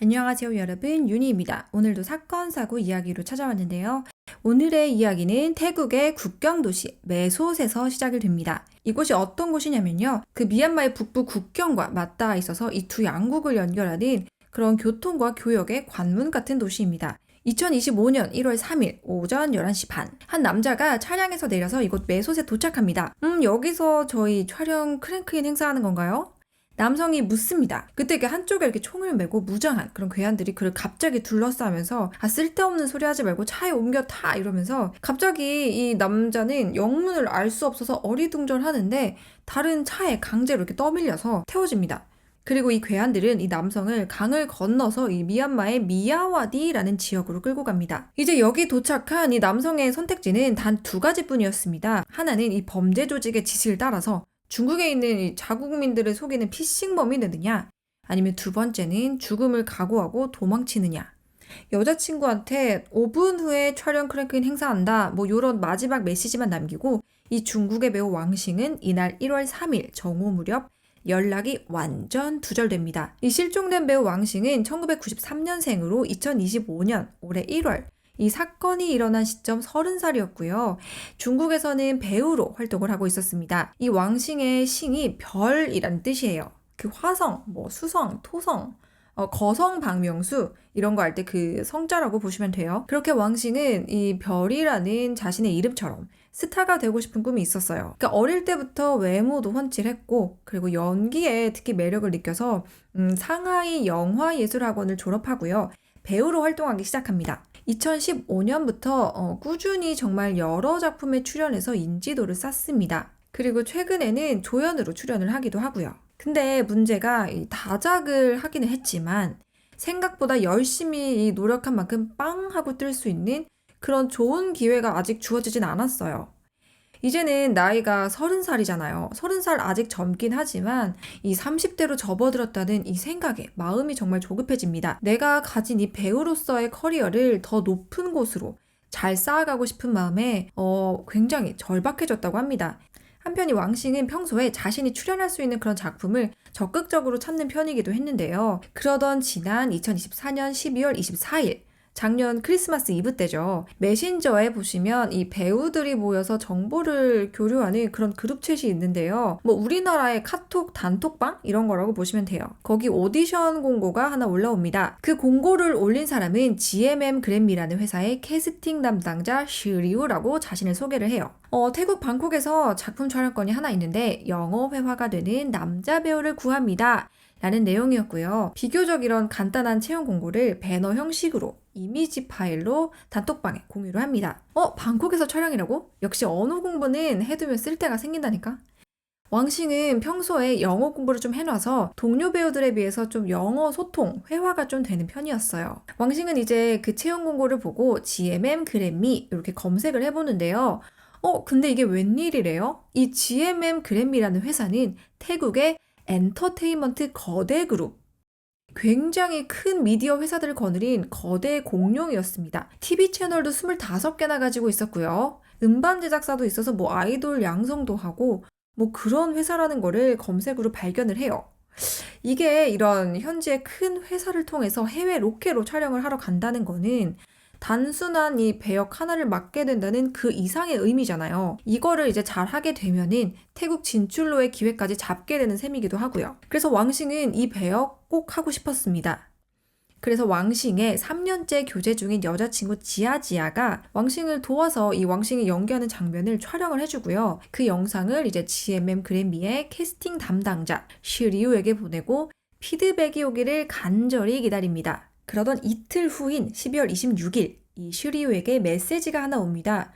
안녕하세요 여러분, 윤희입니다. 오늘도 사건, 사고 이야기로 찾아왔는데요. 오늘의 이야기는 태국의 국경도시 메솥에서 시작이 됩니다. 이곳이 어떤 곳이냐면요. 그 미얀마의 북부 국경과 맞닿아 있어서 이 두 양국을 연결하는 그런 교통과 교역의 관문 같은 도시입니다. 2025년 1월 3일 오전 11시 반, 한 남자가 차량에서 내려서 이곳 메솥에 도착합니다. 여기서 저희 촬영 크랭크인 행사하는 건가요? 남성이 묻습니다. 그때 이렇게 한쪽에 이렇게 총을 메고 무장한 그런 괴한들이 그를 갑자기 둘러싸면서 쓸데없는 소리 하지 말고 차에 옮겨 타 이러면서 갑자기 이 남자는 영문을 알 수 없어서 어리둥절하는데 다른 차에 강제로 이렇게 떠밀려서 태워집니다. 그리고 이 괴한들은 이 남성을 강을 건너서 이 미얀마의 미야와디라는 지역으로 끌고 갑니다. 이제 여기 도착한 이 남성의 선택지는 단 두 가지뿐이었습니다. 하나는 이 범죄 조직의 지시를 따라서 중국에 있는 이 자국민들을 속이는 피싱범이 되느냐, 아니면 두 번째는 죽음을 각오하고 도망치느냐. 여자친구한테 5분 후에 촬영 크랭크인 행사한다, 뭐 요런 마지막 메시지만 남기고 이 중국의 배우 왕싱은 이날 1월 3일 정오 무렵 연락이 완전 두절됩니다. 이 실종된 배우 왕싱은 1993년생으로 2025년 올해 1월 이 사건이 일어난 시점 30살이었고요. 중국에서는 배우로 활동을 하고 있었습니다. 이 왕싱의 싱이 별이란 뜻이에요. 그 화성, 수성, 토성, 거성, 박명수 이런 거 할 때 그 성자라고 보시면 돼요. 그렇게 왕싱은 이 별이라는 자신의 이름처럼 스타가 되고 싶은 꿈이 있었어요. 그러니까 어릴 때부터 외모도 훤칠했고 그리고 연기에 특히 매력을 느껴서 상하이 영화예술학원을 졸업하고요. 배우로 활동하기 시작합니다. 2015년부터 꾸준히 정말 여러 작품에 출연해서 인지도를 쌓습니다. 그리고 최근에는 조연으로 출연을 하기도 하고요. 근데 문제가 다작을 하기는 했지만 생각보다 열심히 노력한 만큼 빵 하고 뜰 수 있는 그런 좋은 기회가 아직 주어지진 않았어요. 이제는 나이가 30살이잖아요. 30살 아직 젊긴 하지만 이 30대로 접어들었다는 이 생각에 마음이 정말 조급해집니다. 내가 가진 이 배우로서의 커리어를 더 높은 곳으로 잘 쌓아가고 싶은 마음에 굉장히 절박해졌다고 합니다. 한편 이 왕싱은 평소에 자신이 출연할 수 있는 그런 작품을 적극적으로 찾는 편이기도 했는데요. 그러던 지난 2024년 12월 24일 작년 크리스마스 이브 때죠. 메신저에 보시면 이 배우들이 모여서 정보를 교류하는 그런 그룹챗이 있는데요. 우리나라의 카톡 단톡방 이런 거라고 보시면 돼요. 거기 오디션 공고가 하나 올라옵니다. 그 공고를 올린 사람은 GMM 그래미라는 회사의 캐스팅 담당자 시리우라고 자신을 소개를 해요. 태국 방콕에서 작품 촬영권이 하나 있는데 영어 회화가 되는 남자 배우를 구합니다. 라는 내용이었고요. 비교적 이런 간단한 채용 공고를 배너 형식으로 이미지 파일로 단톡방에 공유를 합니다. 방콕에서 촬영이라고? 역시 언어 공부는 해두면 쓸데가 생긴다니까? 왕싱은 평소에 영어 공부를 좀 해놔서 동료 배우들에 비해서 좀 영어 소통, 회화가 좀 되는 편이었어요. 왕싱은 이제 그 채용 공고를 보고 GMM 그래미 이렇게 검색을 해보는데요. 근데 이게 웬일이래요? 이 GMM 그래미라는 회사는 태국의 엔터테인먼트 거대 그룹, 굉장히 큰 미디어 회사들을 거느린 거대 공룡이었습니다. TV 채널도 25개나 가지고 있었고요. 음반 제작사도 있어서 아이돌 양성도 하고 그런 회사라는 거를 검색으로 발견을 해요. 이게 이런 현지의 큰 회사를 통해서 해외 로케로 촬영을 하러 간다는 거는 단순한 이 배역 하나를 맡게 된다는 그 이상의 의미잖아요. 이거를 이제 잘 하게 되면은 태국 진출로의 기회까지 잡게 되는 셈이기도 하고요. 그래서 왕싱은 이 배역 꼭 하고 싶었습니다. 그래서 왕싱의 3년째 교제 중인 여자친구 지아지아가 왕싱을 도와서 이 왕싱이 연기하는 장면을 촬영을 해주고요. 그 영상을 이제 GMM 그래미의 캐스팅 담당자 시리우에게 보내고 피드백이 오기를 간절히 기다립니다. 그러던 이틀 후인 12월 26일 이 슈리우에게 메시지가 하나 옵니다.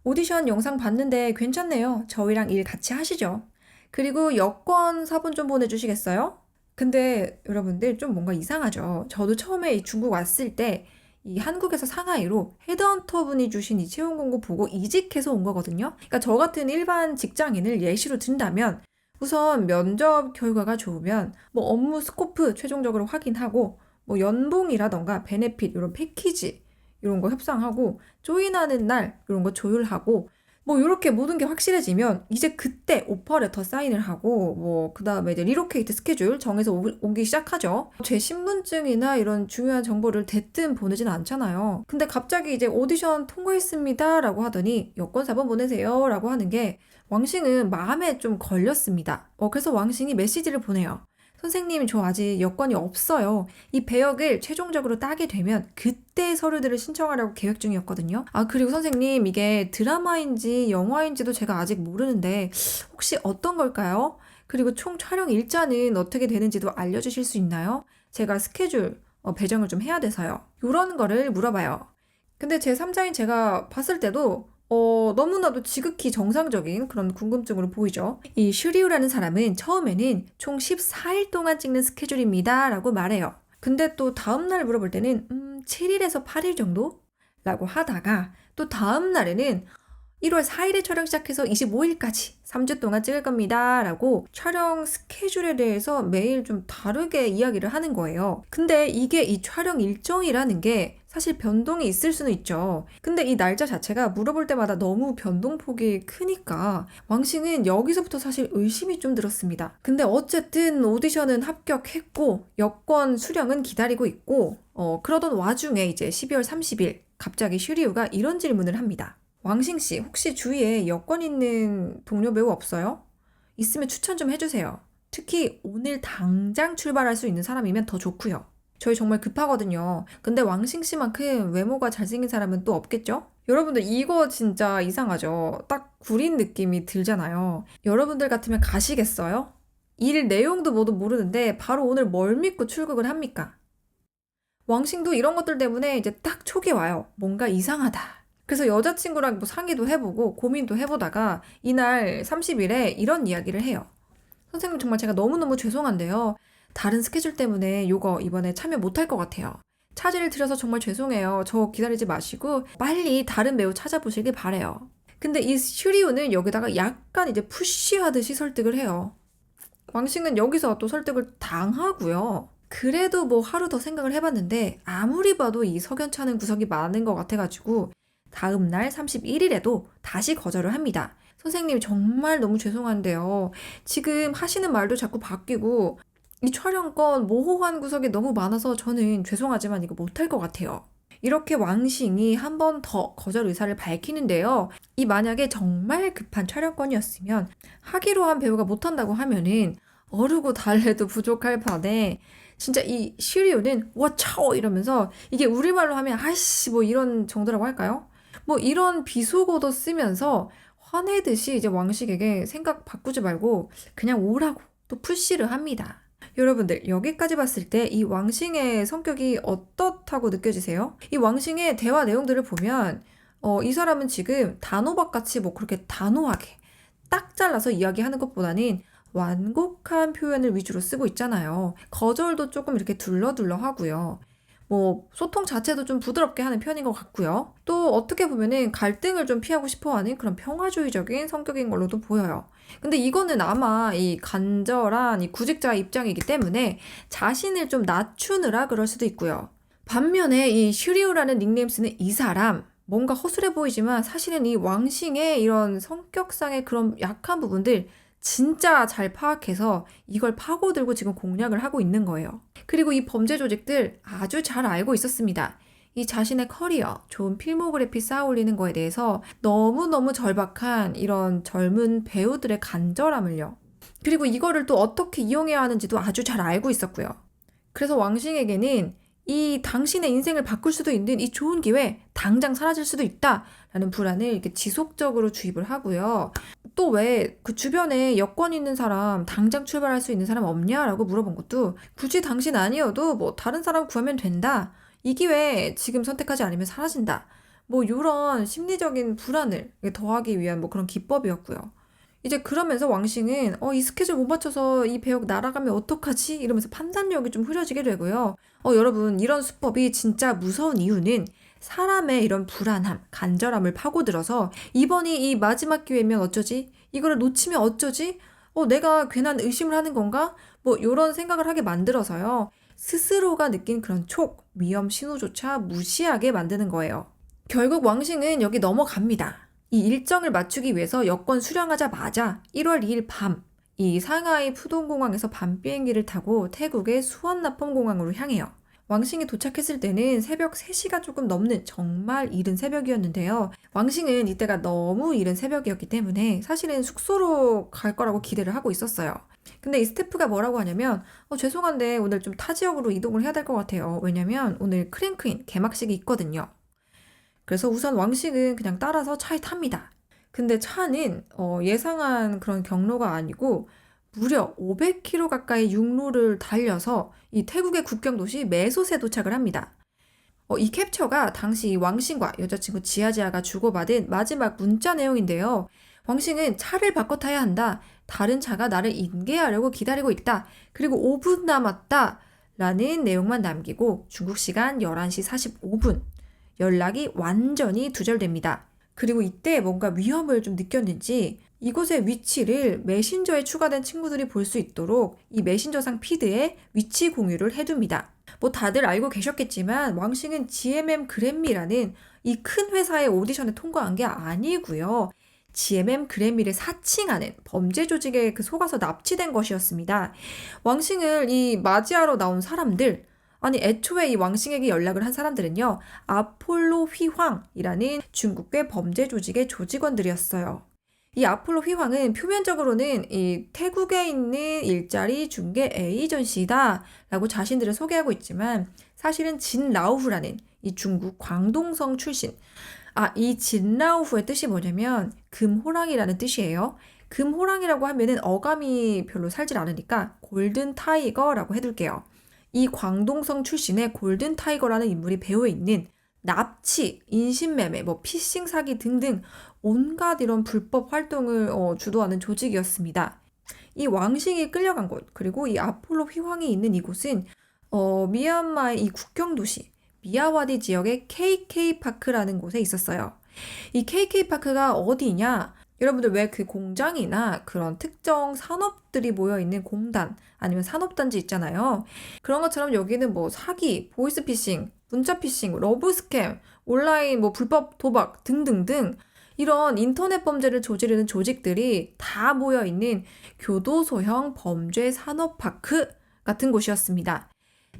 오디션 영상 봤는데 괜찮네요. 저희랑 일 같이 하시죠. 그리고 여권 사본 좀 보내주시겠어요? 근데 여러분들 좀 뭔가 이상하죠. 저도 처음에 이 중국 왔을 때 이 한국에서 상하이로 헤드헌터 분이 주신 이 채용 공고 보고 이직해서 온 거거든요. 그러니까 저 같은 일반 직장인을 예시로 든다면 우선 면접 결과가 좋으면 업무 스코프 최종적으로 확인하고 연봉이라던가 베네핏 이런 패키지 이런 거 협상하고 조인하는 날 이런 거 조율하고 뭐 이렇게 모든 게 확실해지면 이제 그때 오퍼레터 사인을 하고 뭐 그다음에 이제 리로케이트 스케줄 정해서 오기 시작하죠. 제 신분증이나 이런 중요한 정보를 대뜸 보내진 않잖아요. 근데 갑자기 이제 오디션 통과했습니다라고 하더니 여권 4번 보내세요라고 하는 게 왕싱은 마음에 좀 걸렸습니다. 그래서 왕싱이 메시지를 보내요. 선생님, 저 아직 여권이 없어요. 이 배역을 최종적으로 따게 되면 그때 서류들을 신청하려고 계획 중이었거든요. 그리고 선생님, 이게 드라마인지 영화인지도 제가 아직 모르는데 혹시 어떤 걸까요? 그리고 총 촬영 일자는 어떻게 되는지도 알려주실 수 있나요? 제가 스케줄 배정을 좀 해야 돼서요. 이런 거를 물어봐요. 근데 제 3자인 제가 봤을 때도 너무나도 지극히 정상적인 그런 궁금증으로 보이죠. 이 슈리우라는 사람은 처음에는 총 14일 동안 찍는 스케줄입니다 라고 말해요. 근데 또 다음날 물어볼 때는 7일에서 8일 정도? 라고 하다가 또 다음날에는 1월 4일에 촬영 시작해서 25일까지 3주 동안 찍을 겁니다 라고 촬영 스케줄에 대해서 매일 좀 다르게 이야기를 하는 거예요. 근데 이게 이 촬영 일정이라는 게 사실 변동이 있을 수는 있죠. 근데 이 날짜 자체가 물어볼 때마다 너무 변동폭이 크니까 왕싱은 여기서부터 사실 의심이 좀 들었습니다. 근데 어쨌든 오디션은 합격했고 여권 수령은 기다리고 있고 그러던 와중에 이제 12월 30일 갑자기 슈리우가 이런 질문을 합니다. 왕싱 씨, 혹시 주위에 여권 있는 동료 배우 없어요? 있으면 추천 좀 해주세요. 특히 오늘 당장 출발할 수 있는 사람이면 더 좋고요. 저희 정말 급하거든요. 근데 왕싱 씨만큼 외모가 잘생긴 사람은 또 없겠죠? 여러분들 이거 진짜 이상하죠? 딱 구린 느낌이 들잖아요. 여러분들 같으면 가시겠어요? 일 내용도 뭐도 모르는데 바로 오늘 뭘 믿고 출국을 합니까? 왕싱도 이런 것들 때문에 이제 딱 촉이 와요. 뭔가 이상하다. 그래서 여자친구랑 뭐 상의도 해보고 고민도 해보다가 이날 30일에 이런 이야기를 해요. 선생님, 정말 제가 너무너무 죄송한데요. 다른 스케줄 때문에 요거 이번에 참여 못할 것 같아요. 차질을 드려서 정말 죄송해요. 저 기다리지 마시고 빨리 다른 배우 찾아보시길 바래요. 근데 이 슈리우는 여기다가 약간 이제 푸시하듯이 설득을 해요. 왕싱은 여기서 또 설득을 당하고요. 그래도 뭐 하루 더 생각을 해봤는데 아무리 봐도 이 석연찮은 구석이 많은 것 같아가지고 다음 날 31일에도 다시 거절을 합니다. 선생님, 정말 너무 죄송한데요. 지금 하시는 말도 자꾸 바뀌고 이 촬영권 모호한 구석이 너무 많아서 저는 죄송하지만 이거 못할 것 같아요. 이렇게 왕싱이 한 번 더 거절 의사를 밝히는데요. 이 만약에 정말 급한 촬영권이었으면 하기로 한 배우가 못한다고 하면은 어르고 달래도 부족할 판에 진짜 이 슈리오는 와차오 이러면서 이게 우리말로 하면 아이씨 뭐 이런 정도라고 할까요? 뭐 이런 비속어도 쓰면서 화내듯이 이제 왕식에게 생각 바꾸지 말고 그냥 오라고 또 푸시를 합니다. 여러분들 여기까지 봤을 때 이 왕싱의 성격이 어떻다고 느껴지세요? 이 왕싱의 대화 내용들을 보면 이 사람은 지금 단호박같이 뭐 그렇게 단호하게 딱 잘라서 이야기하는 것보다는 완곡한 표현을 위주로 쓰고 있잖아요. 거절도 조금 이렇게 둘러둘러 하고요. 뭐 소통 자체도 좀 부드럽게 하는 편인 것 같고요. 또 어떻게 보면은 갈등을 좀 피하고 싶어하는 그런 평화주의적인 성격인 걸로도 보여요. 근데 이거는 아마 이 간절한 이 구직자 입장이기 때문에 자신을 좀 낮추느라 그럴 수도 있고요. 반면에 이 슈리우라는 닉네임 쓰는 이 사람 뭔가 허술해 보이지만 사실은 이 왕싱의 이런 성격상의 그런 약한 부분들 진짜 잘 파악해서 이걸 파고들고 지금 공략을 하고 있는 거예요. 그리고 이 범죄 조직들 아주 잘 알고 있었습니다. 이 자신의 커리어, 좋은 필모그래피 쌓아 올리는 거에 대해서 너무너무 절박한 이런 젊은 배우들의 간절함을요. 그리고 이거를 또 어떻게 이용해야 하는지도 아주 잘 알고 있었고요. 그래서 왕싱에게는 이 당신의 인생을 바꿀 수도 있는 이 좋은 기회 당장 사라질 수도 있다라는 불안을 이렇게 지속적으로 주입을 하고요. 또 왜 그 주변에 여권 있는 사람 당장 출발할 수 있는 사람 없냐라고 물어본 것도 굳이 당신 아니어도 뭐 다른 사람 구하면 된다. 이 기회 지금 선택하지 않으면 사라진다. 뭐 이런 심리적인 불안을 더하기 위한 뭐 그런 기법이었고요. 이제 그러면서 왕싱은 이 스케줄 못 맞춰서 이 배역 날아가면 어떡하지? 이러면서 판단력이 좀 흐려지게 되고요. 여러분 이런 수법이 진짜 무서운 이유는 사람의 이런 불안함, 간절함을 파고들어서 이번이 이 마지막 기회면 어쩌지? 이거를 놓치면 어쩌지? 내가 괜한 의심을 하는 건가? 뭐 이런 생각을 하게 만들어서요. 스스로가 느낀 그런 위험 신호조차 무시하게 만드는 거예요. 결국 왕싱은 여기 넘어갑니다. 이 일정을 맞추기 위해서 여권 수령하자마자 1월 2일 밤, 이 상하이 푸동공항에서 밤 비행기를 타고 태국의 수원나품 공항으로 향해요. 왕싱이 도착했을 때는 새벽 3시가 조금 넘는 정말 이른 새벽이었는데요. 왕싱은 이때가 너무 이른 새벽이었기 때문에 사실은 숙소로 갈 거라고 기대를 하고 있었어요. 근데 이 스태프가 뭐라고 하냐면 죄송한데 오늘 좀 타 지역으로 이동을 해야 될 것 같아요. 왜냐면 오늘 크랭크인 개막식이 있거든요. 그래서 우선 왕싱은 그냥 따라서 차에 탑니다. 근데 차는 예상한 그런 경로가 아니고 무려 500km 가까이 육로를 달려서 이 태국의 국경 도시 메솥에 도착을 합니다. 이 캡처가 당시 왕싱과 여자친구 지아지아가 주고받은 마지막 문자 내용인데요. 왕싱은 차를 바꿔 타야 한다. 다른 차가 나를 인계하려고 기다리고 있다. 그리고 5분 남았다. 라는 내용만 남기고 중국 시간 11시 45분 연락이 완전히 두절됩니다. 그리고 이때 뭔가 위험을 좀 느꼈는지 이곳의 위치를 메신저에 추가된 친구들이 볼 수 있도록 이 메신저상 피드에 위치 공유를 해둡니다. 뭐 다들 알고 계셨겠지만 왕싱은 GMM 그래미라는 이 큰 회사의 오디션에 통과한 게 아니고요. GMM 그래미를 사칭하는 범죄 조직에 속아서 납치된 것이었습니다. 왕싱을 이 맞이하러 나온 사람들, 아니 애초에 이 왕싱에게 연락을 한 사람들은요. 아폴로 휘황이라는 중국계 범죄 조직의 조직원들이었어요. 이 아폴로 휘황은 표면적으로는 이 태국에 있는 일자리 중개 에이전시다 라고 자신들을 소개하고 있지만 사실은 진라오후라는 이 중국 광동성 출신, 이 진라오후의 뜻이 뭐냐면 금호랑이라는 뜻이에요. 금호랑이라고 하면은 어감이 별로 살질 않으니까 골든 타이거라고 해둘게요. 이 광동성 출신의 골든 타이거라는 인물이 배후에 있는 납치, 인신매매, 피싱 사기 등등 온갖 이런 불법 활동을 주도하는 조직이었습니다. 이 왕싱이 끌려간 곳, 그리고 이 아폴로 휘황이 있는 이곳은 미얀마의 이 국경 도시 미야와디 지역의 KK파크라는 곳에 있었어요. 이 KK파크가 어디냐? 여러분들 왜 그 공장이나 그런 특정 산업들이 모여있는 공단 아니면 산업단지 있잖아요. 그런 것처럼 여기는 사기, 보이스피싱, 문자피싱, 러브스캠, 온라인 불법 도박 등등등 이런 인터넷 범죄를 저지르는 조직들이 다 모여있는 교도소형 범죄 산업파크 같은 곳이었습니다.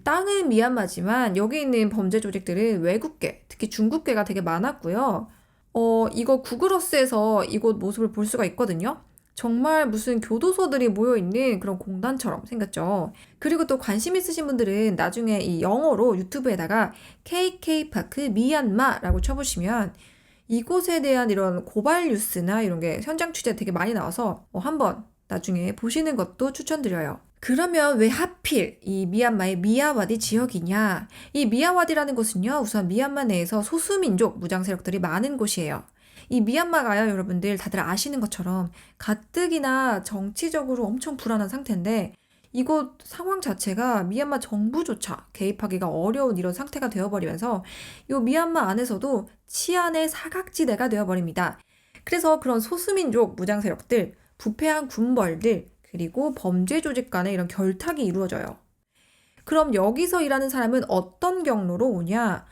땅은 미얀마지만 여기 있는 범죄 조직들은 외국계, 특히 중국계가 되게 많았고요. 이거 구글어스에서 이곳 모습을 볼 수가 있거든요. 정말 무슨 교도소들이 모여있는 그런 공단처럼 생겼죠. 그리고 또 관심 있으신 분들은 나중에 이 영어로 유튜브에다가 KK파크 미얀마라고 쳐보시면 이곳에 대한 이런 고발 뉴스나 이런 게 현장 취재 되게 많이 나와서 한번 나중에 보시는 것도 추천드려요. 그러면 왜 하필 이 미얀마의 미야와디 지역이냐? 이 미야와디라는 곳은요, 우선 미얀마 내에서 소수민족 무장 세력들이 많은 곳이에요. 이 미얀마가요, 여러분들 다들 아시는 것처럼 가뜩이나 정치적으로 엄청 불안한 상태인데 이곳 상황 자체가 미얀마 정부조차 개입하기가 어려운 이런 상태가 되어버리면서 이 미얀마 안에서도 치안의 사각지대가 되어버립니다. 그래서 그런 소수민족 무장 세력들, 부패한 군벌들, 그리고 범죄 조직 간의 이런 결탁이 이루어져요. 그럼 여기서 일하는 사람은 어떤 경로로 오냐?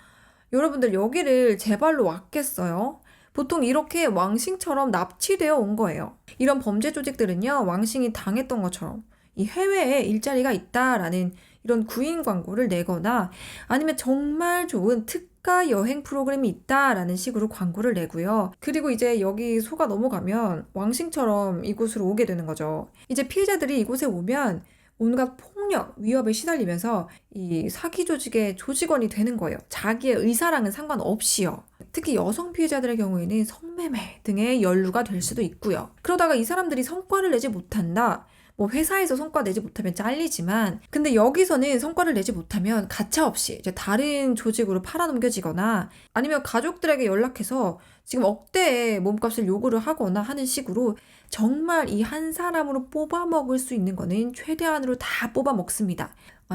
여러분들 여기를 제 발로 왔겠어요? 보통 이렇게 왕싱처럼 납치되어 온 거예요. 이런 범죄 조직들은요, 왕싱이 당했던 것처럼 이 해외에 일자리가 있다라는 이런 구인 광고를 내거나 아니면 정말 좋은 특가 여행 프로그램이 있다라는 식으로 광고를 내고요. 그리고 이제 여기 소가 넘어가면 왕싱처럼 이곳으로 오게 되는 거죠. 이제 피해자들이 이곳에 오면 온갖 폭력, 위협에 시달리면서 이 사기 조직의 조직원이 되는 거예요. 자기의 의사랑은 상관없이요. 특히 여성 피해자들의 경우에는 성매매 등의 연루가 될 수도 있고요. 그러다가 이 사람들이 성과를 내지 못한다. 회사에서 성과 내지 못하면 잘리지만 근데 여기서는 성과를 내지 못하면 가차없이 이제 다른 조직으로 팔아넘겨지거나 아니면 가족들에게 연락해서 지금 억대의 몸값을 요구를 하거나 하는 식으로 정말 이 한 사람으로 뽑아먹을 수 있는 거는 최대한으로 다 뽑아먹습니다.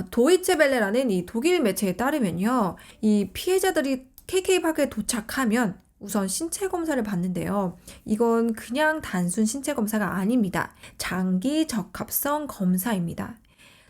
도이체벨레라는 이 독일 매체에 따르면요. 이 피해자들이 KK파크에 도착하면 우선 신체 검사를 받는데요. 이건 그냥 단순 신체 검사가 아닙니다. 장기 적합성 검사입니다.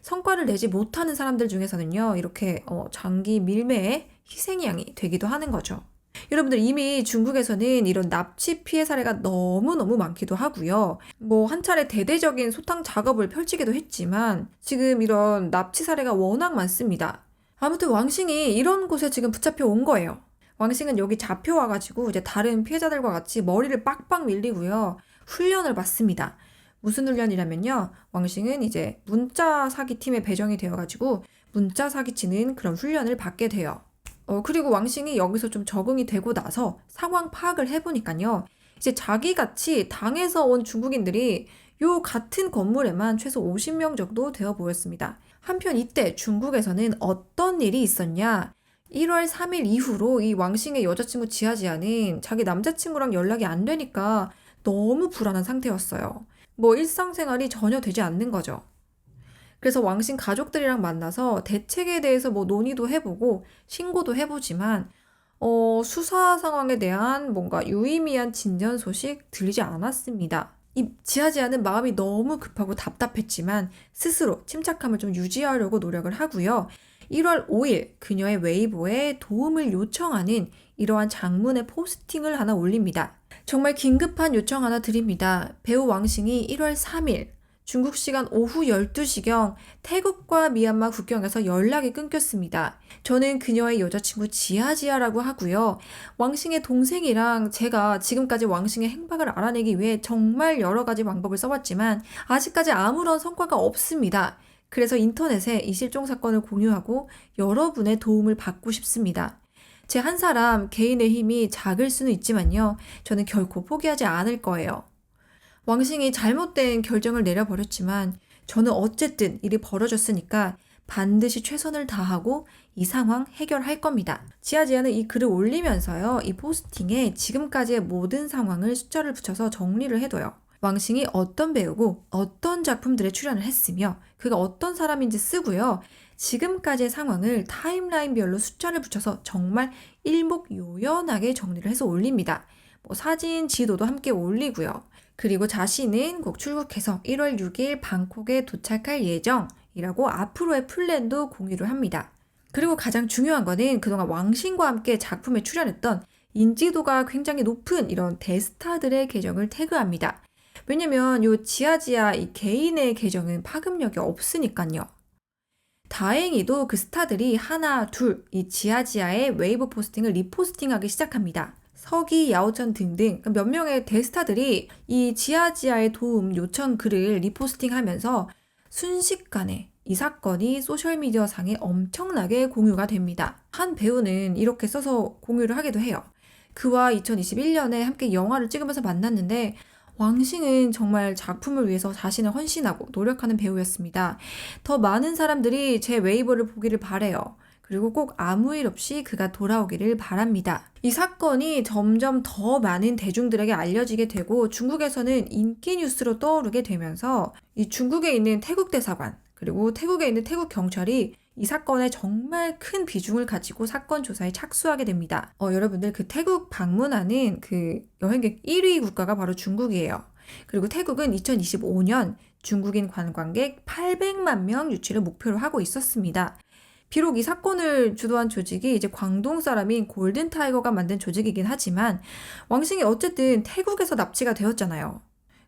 성과를 내지 못하는 사람들 중에서는요. 이렇게 장기 밀매의 희생양이 되기도 하는 거죠. 여러분들 이미 중국에서는 이런 납치 피해 사례가 너무너무 많기도 하고요. 뭐 한 차례 대대적인 소탕 작업을 펼치기도 했지만 지금 이런 납치 사례가 워낙 많습니다. 아무튼 왕싱이 이런 곳에 지금 붙잡혀 온 거예요. 왕싱은 여기 잡혀와가지고 이제 다른 피해자들과 같이 머리를 빡빡 밀리고요. 훈련을 받습니다. 무슨 훈련이라면요. 왕싱은 이제 문자 사기팀에 배정이 되어가지고 문자 사기치는 그런 훈련을 받게 돼요. 그리고 왕싱이 여기서 좀 적응이 되고 나서 상황 파악을 해보니까요. 이제 자기같이 당에서 온 중국인들이 요 같은 건물에만 최소 50명 정도 되어 보였습니다. 한편 이때 중국에서는 어떤 일이 있었냐? 1월 3일 이후로 이 왕싱의 여자친구 지아지아는 자기 남자친구랑 연락이 안 되니까 너무 불안한 상태였어요. 뭐 일상생활이 전혀 되지 않는 거죠. 그래서 왕싱 가족들이랑 만나서 대책에 대해서 뭐 논의도 해보고 신고도 해보지만 수사 상황에 대한 뭔가 유의미한 진전 소식 들리지 않았습니다. 이 지아지아는 마음이 너무 급하고 답답했지만 스스로 침착함을 좀 유지하려고 노력을 하고요. 1월 5일 그녀의 웨이보에 도움을 요청하는 이러한 장문의 포스팅을 하나 올립니다. 정말 긴급한 요청 하나 드립니다. 배우 왕싱이 1월 3일 중국 시간 오후 12시경 태국과 미얀마 국경에서 연락이 끊겼습니다. 저는 그녀의 여자친구 지아지아라고 하고요. 왕싱의 동생이랑 제가 지금까지 왕싱의 행방을 알아내기 위해 정말 여러 가지 방법을 써봤지만 아직까지 아무런 성과가 없습니다. 그래서 인터넷에 이 실종 사건을 공유하고 여러분의 도움을 받고 싶습니다. 제 한 사람 개인의 힘이 작을 수는 있지만요. 저는 결코 포기하지 않을 거예요. 왕싱이 잘못된 결정을 내려버렸지만 저는 어쨌든 일이 벌어졌으니까 반드시 최선을 다하고 이 상황 해결할 겁니다. 지아지아는 이 글을 올리면서요. 이 포스팅에 지금까지의 모든 상황을 숫자를 붙여서 정리를 해둬요. 왕싱이 어떤 배우고 어떤 작품들에 출연을 했으며 그가 어떤 사람인지 쓰고요. 지금까지의 상황을 타임라인별로 숫자를 붙여서 정말 일목요연하게 정리를 해서 올립니다. 뭐 사진, 지도도 함께 올리고요. 그리고 자신은 곧 출국해서 1월 6일 방콕에 도착할 예정이라고 앞으로의 플랜도 공유를 합니다. 그리고 가장 중요한 거는 그동안 왕싱과 함께 작품에 출연했던 인지도가 굉장히 높은 이런 대스타들의 계정을 태그합니다. 왜냐면 요 지아지아 이 개인의 계정은 파급력이 없으니까요. 다행히도 그 스타들이 하나, 둘 이 지아지아의 웨이브 포스팅을 리포스팅하기 시작합니다. 서기, 야오천 등등 몇 명의 대스타들이 이 지아지아의 도움 요청 글을 리포스팅하면서 순식간에 이 사건이 소셜미디어 상에 엄청나게 공유가 됩니다. 한 배우는 이렇게 써서 공유를 하기도 해요. 그와 2021년에 함께 영화를 찍으면서 만났는데 왕싱은 정말 작품을 위해서 자신을 헌신하고 노력하는 배우였습니다. 더 많은 사람들이 제 웨이보를 보기를 바래요. 그리고 꼭 아무 일 없이 그가 돌아오기를 바랍니다. 이 사건이 점점 더 많은 대중들에게 알려지게 되고 중국에서는 인기 뉴스로 떠오르게 되면서 이 중국에 있는 태국 대사관 그리고 태국에 있는 태국 경찰이 이 사건에 정말 큰 비중을 가지고 사건 조사에 착수하게 됩니다. 여러분들 그 태국 방문하는 그 여행객 1위 국가가 바로 중국이에요. 그리고 태국은 2025년 중국인 관광객 800만 명 유치를 목표로 하고 있었습니다. 비록 이 사건을 주도한 조직이 이제 광동 사람인 골든타이거가 만든 조직이긴 하지만 왕싱이 어쨌든 태국에서 납치가 되었잖아요.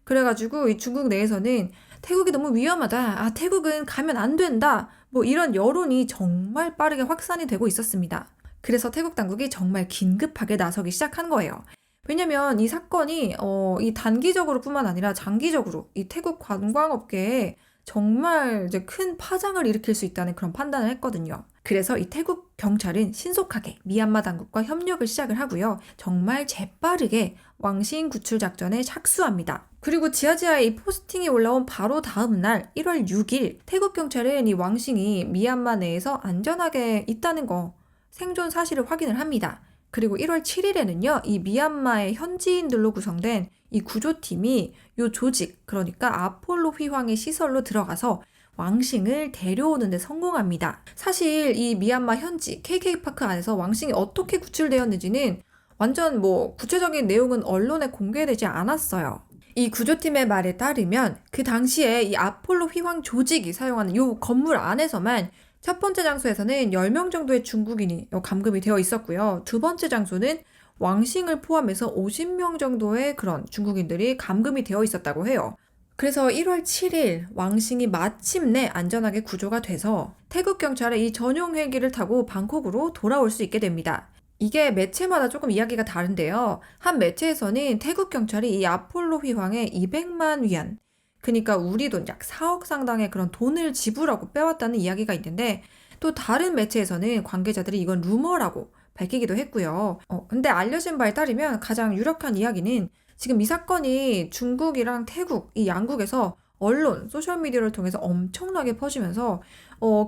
그래가지고 이 중국 내에서는 태국이 너무 위험하다. 태국은 가면 안 된다. 뭐 이런 여론이 정말 빠르게 확산이 되고 있었습니다. 그래서 태국 당국이 정말 긴급하게 나서기 시작한 거예요. 왜냐면 이 사건이 이 단기적으로 뿐만 아니라 장기적으로 이 태국 관광업계에 정말 이제 큰 파장을 일으킬 수 있다는 그런 판단을 했거든요. 그래서 이 태국 경찰은 신속하게 미얀마 당국과 협력을 시작을 하고요. 정말 재빠르게 왕싱 구출 작전에 착수합니다. 그리고 지아지아의 이 포스팅이 올라온 바로 다음 날 1월 6일 태국 경찰은 이 왕싱이 미얀마 내에서 안전하게 있다는 거 생존 사실을 확인을 합니다. 그리고 1월 7일에는요. 이 미얀마의 현지인들로 구성된 이 구조팀이 이 조직, 그러니까 아폴로 휘황의 시설로 들어가서 왕싱을 데려오는 데 성공합니다. 사실 이 미얀마 현지 KK파크 안에서 왕싱이 어떻게 구출되었는지는 완전 뭐 구체적인 내용은 언론에 공개되지 않았어요. 이 구조팀의 말에 따르면 그 당시에 이 아폴로 휘황 조직이 사용하는 이 건물 안에서만 첫 번째 장소에서는 10명 정도의 중국인이 감금이 되어 있었고요. 두 번째 장소는 왕싱을 포함해서 50명 정도의 그런 중국인들이 감금이 되어 있었다고 해요. 그래서 1월 7일 왕싱이 마침내 안전하게 구조가 돼서 태국 경찰의 이 전용 헬기를 타고 방콕으로 돌아올 수 있게 됩니다. 이게 매체마다 조금 이야기가 다른데요. 한 매체에서는 태국 경찰이 이 아폴로 휘황에 200만 위안, 그러니까 우리 돈 약 4억 상당의 그런 돈을 지불하고 빼왔다는 이야기가 있는데, 또 다른 매체에서는 관계자들이 이건 루머라고 밝히기도 했고요. 근데 알려진 바에 따르면 가장 유력한 이야기는 지금 이 사건이 중국이랑 태국 이 양국에서 언론, 소셜미디어를 통해서 엄청나게 퍼지면서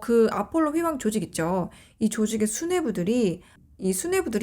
그 아폴로 휘황 조직 있죠. 이 조직의 수뇌부들이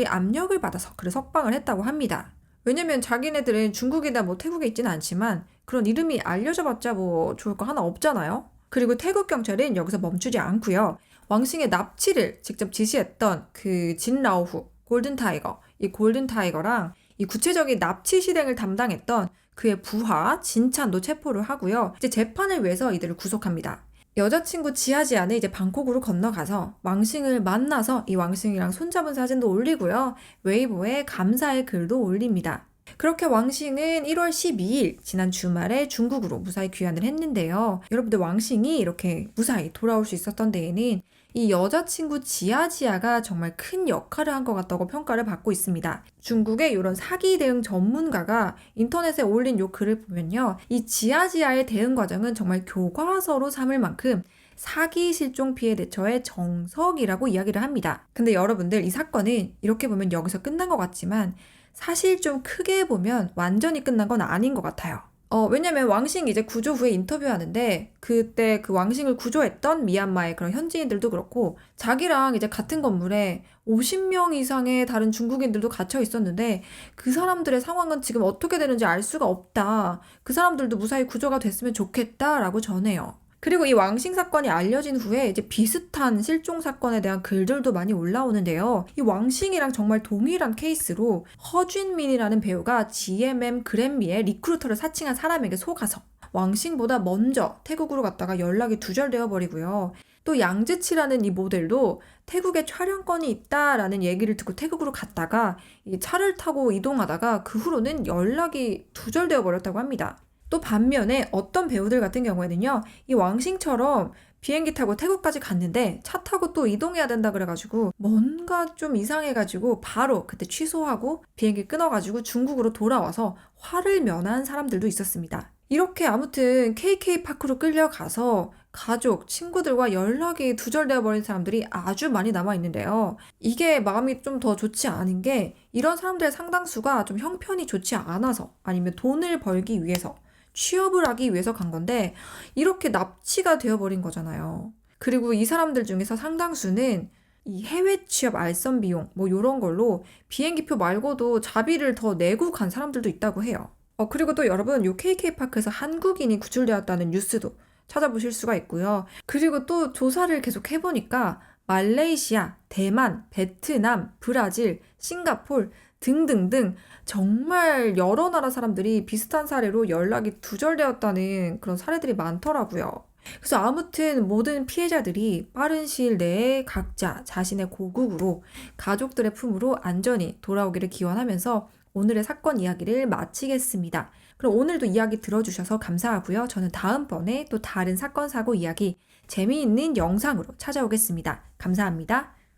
압력을 받아서 그래 석방을 했다고 합니다. 왜냐면 자기네들은 중국이나 뭐 태국에 있지는 않지만 그런 이름이 알려져 봤자 뭐 좋을 거 하나 없잖아요. 그리고 태국 경찰은 여기서 멈추지 않고요. 왕싱의 납치를 직접 지시했던 그 진라오후 골든타이거, 이 골든타이거랑 이 구체적인 납치 실행을 담당했던 그의 부하 진찬도 체포를 하고요. 이제 재판을 위해서 이들을 구속합니다. 여자친구 지아지안은 이제 방콕으로 건너가서 왕싱을 만나서 이 왕싱이랑 손잡은 사진도 올리고요. 웨이보에 감사의 글도 올립니다. 그렇게 왕싱은 1월 12일 지난 주말에 중국으로 무사히 귀환을 했는데요. 여러분들 왕싱이 이렇게 무사히 돌아올 수 있었던 데에는 이 여자친구 지아지아가 정말 큰 역할을 한 것 같다고 평가를 받고 있습니다. 중국의 이런 사기 대응 전문가가 인터넷에 올린 요 글을 보면요. 이 지아지아의 대응 과정은 정말 교과서로 삼을 만큼 사기 실종 피해 대처의 정석이라고 이야기를 합니다. 근데 여러분들 이 사건은 이렇게 보면 여기서 끝난 것 같지만 사실 좀 크게 보면 완전히 끝난 건 아닌 것 같아요. 왜냐면 왕싱 이제 구조 후에 인터뷰하는데 그때 그 왕싱을 구조했던 미얀마의 그런 현지인들도 그렇고 자기랑 이제 같은 건물에 50명 이상의 다른 중국인들도 갇혀 있었는데 그 사람들의 상황은 지금 어떻게 되는지 알 수가 없다. 그 사람들도 무사히 구조가 됐으면 좋겠다라고 전해요. 그리고 이 왕싱 사건이 알려진 후에 이제 비슷한 실종 사건에 대한 글들도 많이 올라오는데요. 이 왕싱이랑 정말 동일한 케이스로 허준민이라는 배우가 GMM 그랜미의 리크루터를 사칭한 사람에게 속아서 왕싱보다 먼저 태국으로 갔다가 연락이 두절되어 버리고요. 또 양즈치라는 이 모델도 태국에 촬영권이 있다라는 얘기를 듣고 태국으로 갔다가 이 차를 타고 이동하다가 그 후로는 연락이 두절되어 버렸다고 합니다. 또 반면에 어떤 배우들 같은 경우에는요, 이 왕싱처럼 비행기 타고 태국까지 갔는데 차 타고 또 이동해야 된다 그래가지고 뭔가 좀 이상해가지고 바로 그때 취소하고 비행기 끊어가지고 중국으로 돌아와서 화를 면한 사람들도 있었습니다. 이렇게 아무튼 KK파크로 끌려가서 가족, 친구들과 연락이 두절되어 버린 사람들이 아주 많이 남아있는데요. 이게 마음이 좀 더 좋지 않은 게 이런 사람들의 상당수가 좀 형편이 좋지 않아서 아니면 돈을 벌기 위해서 취업을 하기 위해서 간 건데 이렇게 납치가 되어버린 거잖아요. 그리고 이 사람들 중에서 상당수는 이 해외 취업 알선 비용 뭐 이런 걸로 비행기표 말고도 자비를 더 내고 간 사람들도 있다고 해요. 그리고 또 여러분 요 KK파크에서 한국인이 구출되었다는 뉴스도 찾아보실 수가 있고요. 그리고 또 조사를 계속 해보니까 말레이시아, 대만, 베트남, 브라질, 싱가폴 등등등 정말 여러 나라 사람들이 비슷한 사례로 연락이 두절되었다는 그런 사례들이 많더라고요. 그래서 아무튼 모든 피해자들이 빠른 시일 내에 각자 자신의 고국으로 가족들의 품으로 안전히 돌아오기를 기원하면서 오늘의 사건 이야기를 마치겠습니다. 그럼 오늘도 이야기 들어주셔서 감사하고요. 저는 다음번에 또 다른 사건 사고 이야기 재미있는 영상으로 찾아오겠습니다. 감사합니다.